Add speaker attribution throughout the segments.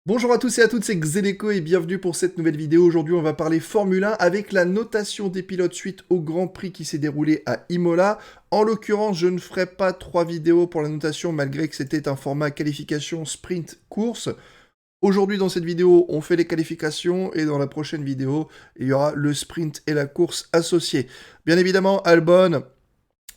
Speaker 1: Bonjour à tous et à toutes, c'est Xeneco et bienvenue pour cette nouvelle vidéo. Aujourd'hui, on va parler Formule 1 avec la notation des pilotes suite au Grand Prix qui s'est déroulé à Imola. En l'occurrence, je ne ferai pas 3 vidéos pour la notation malgré que c'était un format qualification sprint course. Aujourd'hui, dans cette vidéo, on fait les qualifications et dans la prochaine vidéo, il y aura le sprint et la course associés. Bien évidemment, Albon,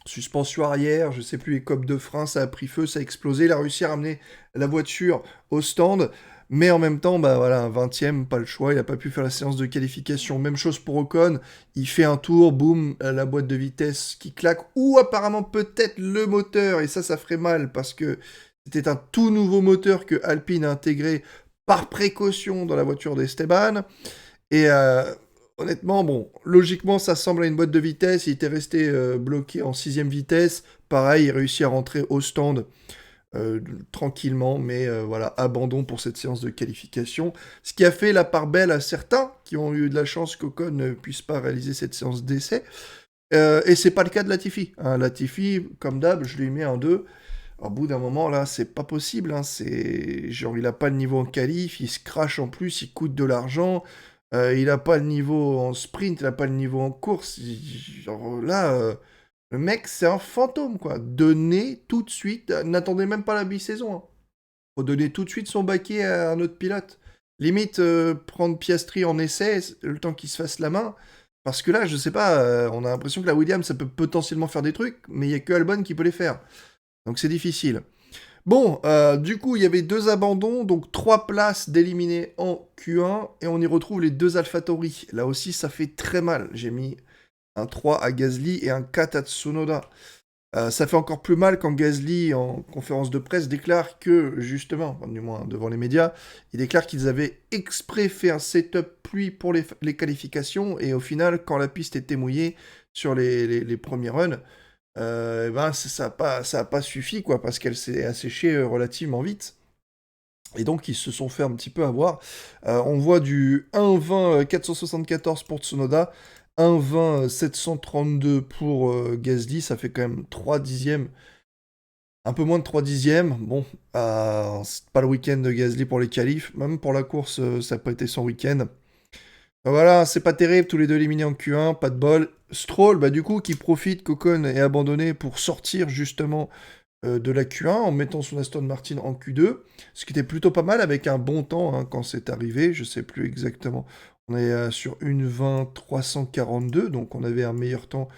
Speaker 1: suspension arrière, je sais plus, les copes de frein, ça a pris feu, ça a explosé. Il a réussi à ramener la voiture au stand. Mais en même temps, bah voilà, un 20e, pas le choix, il n'a pas pu faire la séance de qualification. Même chose pour Ocon, il fait un tour, boum, la boîte de vitesse qui claque, ou apparemment peut-être le moteur, et ça ferait mal, parce que c'était un tout nouveau moteur que Alpine a intégré par précaution dans la voiture d'Esteban. Et honnêtement, bon, logiquement, ça semble à une boîte de vitesse. Il était resté bloqué en 6ème vitesse. Pareil, il réussit à rentrer au stand tranquillement, mais voilà, abandon pour cette séance de qualification. Ce qui a fait la part belle à certains qui ont eu de la chance qu'Ocon ne puisse pas réaliser cette séance d'essai. Et c'est pas le cas de Latifi. Hein. Latifi, comme d'hab, je lui mets un 2. Au bout d'un moment, là, c'est pas possible. Hein. C'est genre, il a pas le niveau en qualif, il se crache en plus, il coûte de l'argent. Il a pas le niveau en sprint, il a pas le niveau en course. Genre, là, le mec, c'est un fantôme, quoi. Donnez tout de suite, n'attendez même pas la mi-saison. Hein. Faut donner tout de suite son baquet à un autre pilote. Limite, prendre Piastri en essai, le temps qu'il se fasse la main. Parce que là, je sais pas, on a l'impression que la Williams, ça peut potentiellement faire des trucs, mais il y a que Albon qui peut les faire. Donc c'est difficile. Bon, du coup, il y avait 2 abandons, donc 3 places d'éliminés en Q1, et on y retrouve les 2 AlphaTauri. Là aussi, ça fait très mal. J'ai mis un 3 à Gasly et un 4 à Tsunoda. Ça fait encore plus mal quand Gasly, en conférence de presse, déclare que, justement, enfin, du moins devant les médias, il déclare qu'ils avaient exprès fait un setup pluie pour les qualifications, et au final, quand la piste était mouillée sur les premiers runs, eh ben, ça a pas suffi, quoi, parce qu'elle s'est asséchée relativement vite. Et donc, ils se sont fait un petit peu avoir. On voit du 1,20 474 pour Tsunoda, 1,20 732 pour Gasly. Ça fait quand même 3 dixièmes, un peu moins de 3 dixièmes. Bon, c'est pas le week-end de Gasly pour les qualifs. Même pour la course, ça n'a pas été son week-end. Voilà, c'est pas terrible, tous les deux éliminés en Q1, pas de bol. Stroll, bah du coup, qui profite qu'Ocon ait abandonné pour sortir justement de la Q1 en mettant son Aston Martin en Q2, ce qui était plutôt pas mal avec un bon temps hein, quand c'est arrivé, je sais plus exactement. On est sur une 20 342, donc on avait un meilleur temps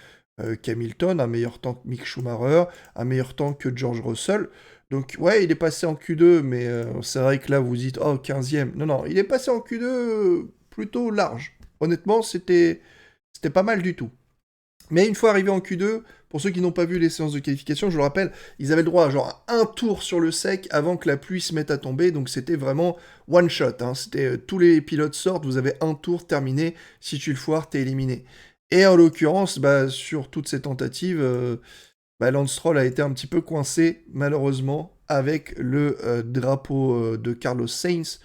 Speaker 1: qu'Hamilton, un meilleur temps que Mick Schumacher, un meilleur temps que George Russell. Donc ouais, il est passé en Q2, mais c'est vrai que là vous dites, oh 15e. Non, non, il est passé en Q2 plutôt large. Honnêtement, c'était pas mal du tout. Mais une fois arrivé en Q2, pour ceux qui n'ont pas vu les séances de qualification, je le rappelle, ils avaient le droit à genre un tour sur le sec avant que la pluie se mette à tomber, donc c'était vraiment one shot. Hein. C'était tous les pilotes sortent, vous avez un tour terminé, si tu le foires, t'es éliminé. Et en l'occurrence, bah, sur toutes ces tentatives, bah, Lance Stroll a été un petit peu coincé, malheureusement, avec le drapeau de Carlos Sainz.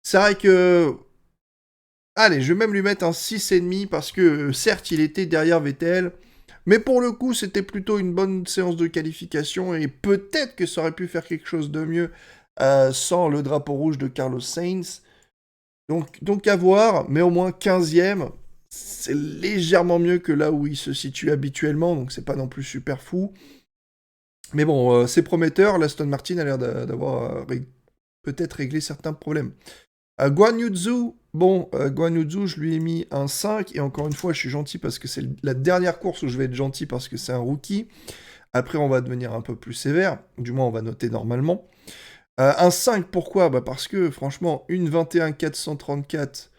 Speaker 1: C'est vrai que allez, je vais même lui mettre un 6,5 parce que certes, il était derrière Vettel, mais pour le coup, c'était plutôt une bonne séance de qualification et peut-être que ça aurait pu faire quelque chose de mieux sans le drapeau rouge de Carlos Sainz. Donc à voir, mais au moins 15e, c'est légèrement mieux que là où il se situe habituellement, donc c'est pas non plus super fou. Mais bon, c'est prometteur, l'Aston Martin a l'air d'avoir peut-être réglé certains problèmes. Guan Yuzu, bon, Guan Yuzu, je lui ai mis un 5, et encore une fois, je suis gentil parce que c'est la dernière course où je vais être gentil parce que c'est un rookie. Après, on va devenir un peu plus sévère, du moins on va noter normalement. Un 5, pourquoi bah parce que, franchement, une 21 434,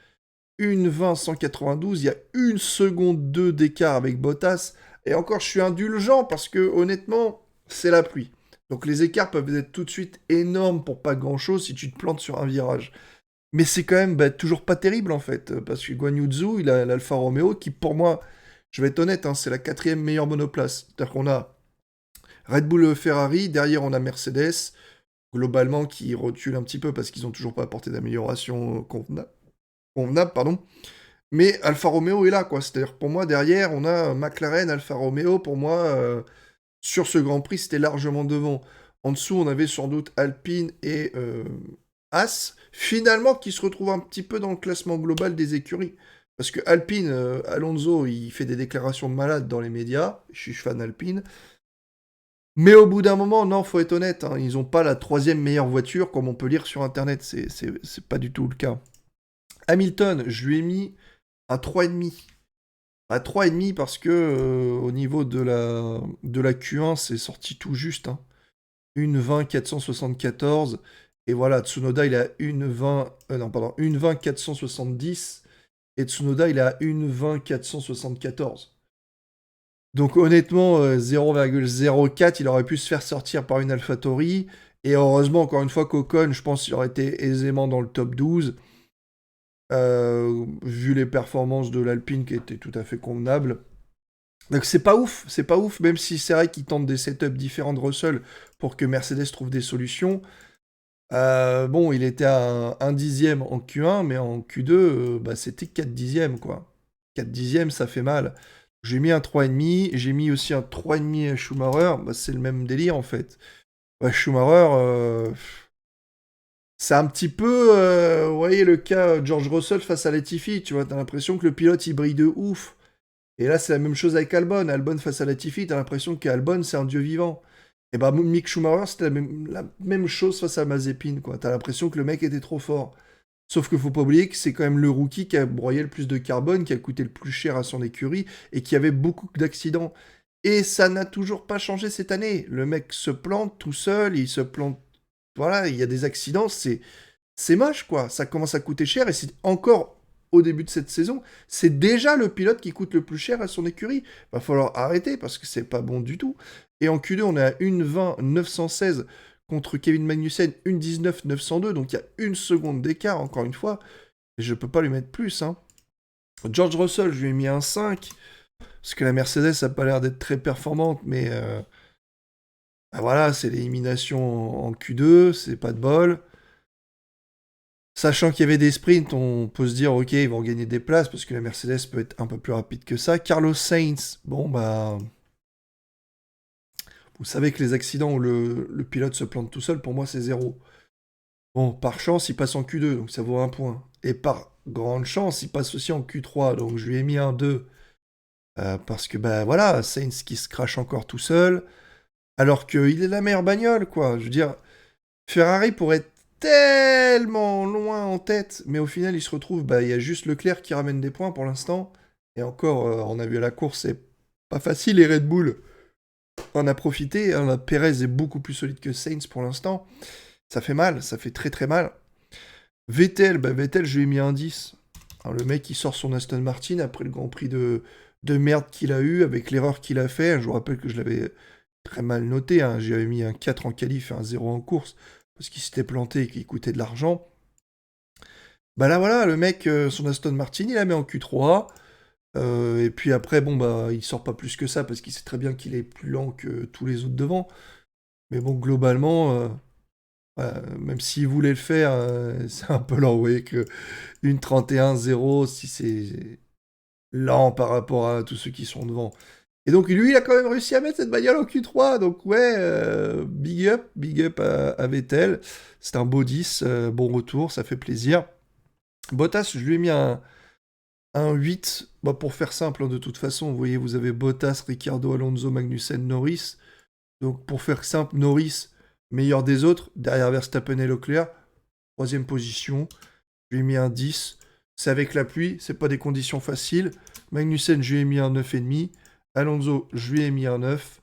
Speaker 1: une 20 192, il y a une seconde 2 d'écart avec Bottas, et encore, je suis indulgent parce que, honnêtement, c'est la pluie. Donc les écarts peuvent être tout de suite énormes pour pas grand-chose si tu te plantes sur un virage. Mais c'est quand même bah, toujours pas terrible en fait, parce que Guan Yuzu, il a l'Alfa Romeo qui pour moi, je vais être honnête, hein, c'est la 4e meilleure monoplace. C'est-à-dire qu'on a Red Bull Ferrari, derrière on a Mercedes, globalement qui recule un petit peu parce qu'ils n'ont toujours pas apporté d'amélioration convenable, pardon. Mais Alfa Romeo est là, quoi. C'est-à-dire pour moi, derrière, on a McLaren, Alfa Romeo, pour moi, sur ce Grand Prix, c'était largement devant. En dessous, on avait sans doute Alpine et As. finalement qui se retrouve un petit peu dans le classement global des écuries. Parce que Alpine, Alonso, il fait des déclarations de malade dans les médias. Je suis fan Alpine. Mais au bout d'un moment, non, faut être honnête, hein, ils n'ont pas la troisième meilleure voiture, comme on peut lire sur Internet. C'est pas du tout le cas. Hamilton, je lui ai mis un 3,5. À 3,5 parce que au niveau de la Q1, c'est sorti tout juste. Hein. 1,20 474. Et voilà, Tsunoda, il est à 1,20... non, pardon, 1,20 470. Et Tsunoda, il est à 1,20 474. Donc honnêtement, 0,04, il aurait pu se faire sortir par une AlphaTauri. Et heureusement, encore une fois, qu'Ocon, je pense qu'il aurait été aisément dans le top 12. Vu les performances de l'Alpine qui étaient tout à fait convenables. Donc c'est pas ouf, même si c'est vrai qu'ils tentent des setups différents de Russell pour que Mercedes trouve des solutions. Bon, il était à 1 dixième en Q1, mais en Q2, bah, c'était 4 dixièmes, quoi. 4 dixièmes, ça fait mal. J'ai mis un 3,5, j'ai mis aussi un 3,5 à Schumacher, bah, c'est le même délire, en fait. Bah, Schumacher, c'est un petit peu, vous voyez, le cas George Russell face à Latifi, tu vois, t'as l'impression que le pilote, il brille de ouf. Et là, c'est la même chose avec Albon. Albon face à Latifi, t'as l'impression qu'Albon, c'est un dieu vivant. Et bah, Mick Schumacher, c'était la même chose face à Mazepin, quoi. T'as l'impression que le mec était trop fort. Sauf qu'il faut pas oublier que c'est quand même le rookie qui a broyé le plus de carbone, qui a coûté le plus cher à son écurie, et qui avait beaucoup d'accidents. Et ça n'a toujours pas changé cette année. Le mec se plante tout seul, il se plante... Voilà, il y a des accidents, c'est moche, quoi. Ça commence à coûter cher, et c'est encore au début de cette saison, c'est déjà le pilote qui coûte le plus cher à son écurie. Va falloir arrêter, parce que c'est pas bon du tout. Et en Q2, on est à 1,20 916 contre Kevin Magnussen, 1,19 902, donc il y a une seconde d'écart, encore une fois. Et je peux pas lui mettre plus, hein. George Russell, je lui ai mis un 5, parce que la Mercedes a pas l'air d'être très performante, mais bah voilà, c'est l'élimination en Q2, c'est pas de bol. Sachant qu'il y avait des sprints, on peut se dire, ok, ils vont gagner des places, parce que la Mercedes peut être un peu plus rapide que ça. Carlos Sainz, bon, bah... Vous savez que les accidents où le pilote se plante tout seul, pour moi, c'est 0. Bon, par chance, il passe en Q2, donc ça vaut 1 point. Et par grande chance, il passe aussi en Q3, donc je lui ai mis un 2. Parce que, bah voilà, Sainz qui se crache encore tout seul, alors qu'il est la meilleure bagnole, quoi. Je veux dire, Ferrari pourrait être tellement loin en tête, mais au final, il se retrouve, bah, il y a juste Leclerc qui ramène des points pour l'instant. Et encore, on a vu à la course, c'est pas facile, les Red Bull en a profité. Hein, la Perez est beaucoup plus solide que Sainz pour l'instant. Ça fait mal, ça fait très très mal. Vettel, Vettel, je lui ai mis un 10. Hein, le mec, il sort son Aston Martin après le Grand Prix de merde qu'il a eu, avec l'erreur qu'il a fait. Je vous rappelle que je l'avais très mal noté. Hein. J'avais mis un 4 en qualif et un 0 en course, parce qu'il s'était planté et qu'il coûtait de l'argent. Bah là, voilà, le mec, son Aston Martin, il la met en Q3. Et puis après, bon, bah, il sort pas plus que ça, parce qu'il sait très bien qu'il est plus lent que tous les autres devant. Mais bon, globalement, même s'il voulait le faire, c'est un peu lent. Vous voyez que une 31-0, si c'est lent par rapport à tous ceux qui sont devant. Et donc lui, il a quand même réussi à mettre cette bagnole en Q3. Donc ouais, big up à Vettel. C'est un beau 10, bon retour, ça fait plaisir. Bottas, je lui ai mis un 8. Bah, pour faire simple, hein, de toute façon, vous voyez, vous avez Bottas, Ricciardo, Alonso, Magnussen, Norris. Donc pour faire simple, Norris, meilleur des autres, derrière Verstappen et Leclerc. Troisième position, je lui ai mis un 10. C'est avec la pluie, c'est pas des conditions faciles. Magnussen, je lui ai mis un 9,5. Alonso, je lui ai mis un 9.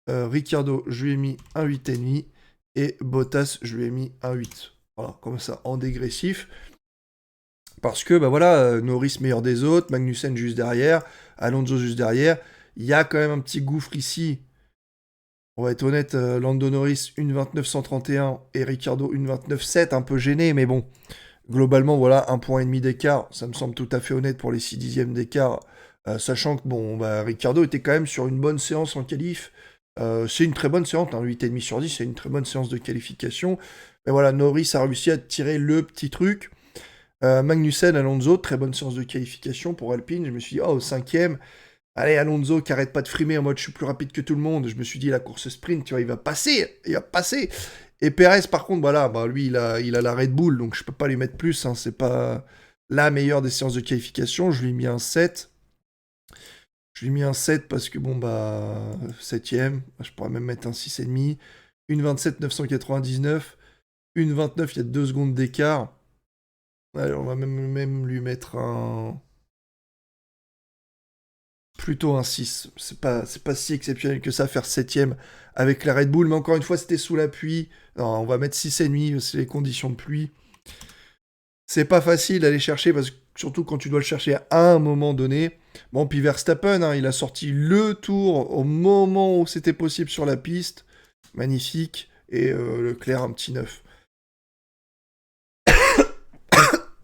Speaker 1: Ricciardo, je lui ai mis un 8,5. Et Bottas, je lui ai mis un 8. Voilà, comme ça, en dégressif. Parce que, bah voilà, Norris meilleur des autres, Magnussen juste derrière, Alonso juste derrière. Il y a quand même un petit gouffre ici. On va être honnête, Lando Norris, 1,29-131 et Ricciardo, 1,29-7, un peu gêné, mais bon. Globalement, voilà, 1,5 point d'écart, ça me semble tout à fait honnête pour les 6 dixièmes d'écart, sachant que, bon, bah, Ricciardo était quand même sur une bonne séance en qualif. C'est une très bonne séance, hein, 8,5 sur 10, c'est une très bonne séance de qualification. Mais voilà, Norris a réussi à tirer le petit truc. Magnussen, Alonso, très bonne séance de qualification pour Alpine. Je me suis dit, oh, au 5e, allez, Alonso qui arrête pas de frimer en mode je suis plus rapide que tout le monde. Je me suis dit, la course sprint, tu vois, il va passer. Et Perez, par contre, voilà, bah, lui, il a la Red Bull, donc je peux pas lui mettre plus. Hein, c'est pas la meilleure des séances de qualification. Je lui ai mis un 7. Je lui ai mis un 7 parce que, bon, bah, 7ème. Je pourrais même mettre un 6,5. Une 27 999. Une 29, il y a 2 secondes d'écart. Allez, on va même lui mettre un... Plutôt un 6. C'est pas si exceptionnel que ça, faire 7ème avec la Red Bull. Mais encore une fois, c'était sous la pluie. Non, on va mettre 6,5, c'est les conditions de pluie. C'est pas facile d'aller chercher, parce que surtout quand tu dois le chercher à un moment donné. Bon, puis Verstappen, hein, il a sorti le tour au moment où c'était possible sur la piste. Magnifique. Et Leclerc, un petit 9.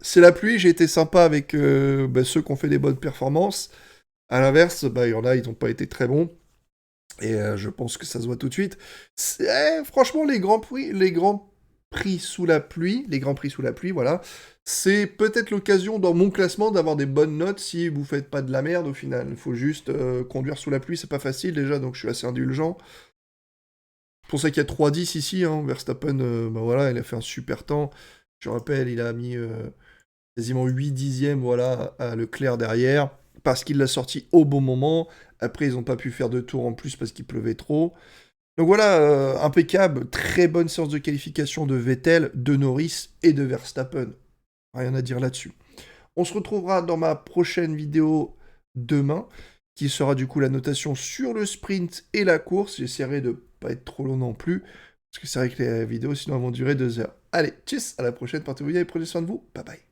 Speaker 1: C'est la pluie, j'ai été sympa avec ceux qui ont fait des bonnes performances. À l'inverse, bah, il y en a, ils n'ont pas été très bons. Et je pense que ça se voit tout de suite. Franchement, les grands prix sous la pluie, voilà, c'est peut-être l'occasion dans mon classement d'avoir des bonnes notes si vous faites pas de la merde au final. Il faut juste conduire sous la pluie, c'est pas facile déjà, donc je suis assez indulgent. C'est pour ça qu'il y a 3-10 ici, hein. Verstappen, bah voilà, il a fait un super temps. Je rappelle, il a mis quasiment 8 dixièmes, voilà, à Leclerc derrière, parce qu'il l'a sorti au bon moment. Après, ils n'ont pas pu faire de tour en plus parce qu'il pleuvait trop. Donc voilà, impeccable, très bonne séance de qualification de Vettel, de Norris et de Verstappen. Rien à dire là-dessus. On se retrouvera dans ma prochaine vidéo demain, qui sera du coup la notation sur le sprint et la course. J'essaierai de pas être trop long non plus, parce que c'est vrai que les vidéos sinon elles vont durer 2 heures. Allez, tchuss, à la prochaine, portez-vous bien et prenez soin de vous. Bye bye.